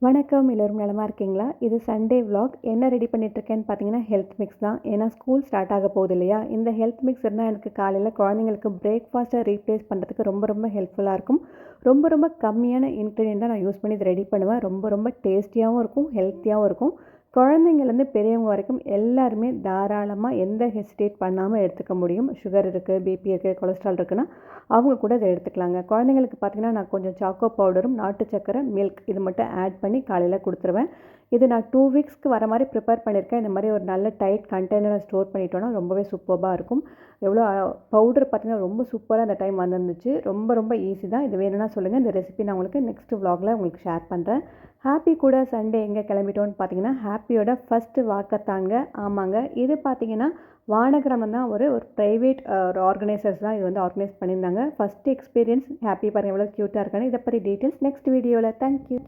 வணக்கம். எல்லோரும் நலமா இருக்கீங்களா? இது சண்டே விலாக். என்ன ரெடி பண்ணிட்டுருக்கேன்னு பார்த்தீங்கன்னா, ஹெல்த் மிக்ஸ் தான். ஏன்னா ஸ்கூல் ஸ்டார்ட் ஆக போகுது இல்லையா? இந்த ஹெல்த் மிக்ஸ் இருந்தால் எனக்கு காலையில குழந்தைங்களுக்கு பிரேக்ஃபாஸ்ட்டை ரீப்ளேஸ் பண்ணுறதுக்கு ரொம்ப ரொம்ப ஹெல்ப்ஃபுல்லாக இருக்கும். ரொம்ப ரொம்ப கம்மியான இன்க்ரீடியன்ட் தான் நான் யூஸ் பண்ணி இதை ரெடி பண்ணுவேன். ரொம்ப ரொம்ப டேஸ்டியாகவும் இருக்கும், ஹெல்த்தியாகவும் இருக்கும். குழந்தைங்கள்லேருந்து பெரியவங்க வரைக்கும் எல்லாருமே தாராளமாக எந்த ஹெசிடேட் பண்ணாமல் எடுத்துக்க முடியும். சுகர் இருக்குது, பிபி இருக்குது, கொலஸ்ட்ரால் இருக்குன்னா அவங்க கூட இதை எடுத்துக்கலாங்க. குழந்தைங்களுக்கு பார்த்தீங்கன்னா, நான் கொஞ்சம் சாக்கோ பவுடரும், நாட்டு சர்க்கரை, மில்க் இது மட்டும் ஆட் பண்ணி காலையில் கொடுத்துருவேன். இது நான் 2 வீக்ஸ்க்கு வர மாதிரி ப்ரிப்பேர் பண்ணியிருக்கேன். இந்த மாதிரி ஒரு நல்ல டைட் கண்டெய்னரை ஸ்டோர் பண்ணிட்டோன்னா ரொம்பவே சூப்பர்பாக இருக்கும். எவ்வளோ பவுடர் பார்த்தீங்கன்னா ரொம்ப சூப்பராக அந்த டைம் வந்துருந்துச்சு. ரொம்ப ரொம்ப ஈஸி தான். இது வேணும்னா சொல்லுங்கள். இந்த ரெசிபி நான் உங்களுக்கு நெக்ஸ்ட் விலாகில் உங்களுக்கு ஷேர் பண்ணுறேன். ஹாப்பி கூட சண்டே எங்கே கிளம்பிட்டோன்னு பார்த்தீங்கன்னா, ஹாப்பியோட ஃபஸ்ட்டு வாக்கத்தாங்க. ஆமாங்க. இது பார்த்தீங்கன்னா வானகிராமம் தான் ஒரு ப்ரைவேட் ஒரு ஆர்கனைசர்ஸ் தான் இது வந்து ஆர்கனைஸ் பண்ணியிருந்தாங்க. First experience. ஹாப்பி பாருங்கள் எவ்வளோ க்யூட்டாக இருக்கான்னு. இதை பற்றி டீட்டெயில்ஸ் நெக்ஸ்ட் வீடியோவில். தேங்க்யூ.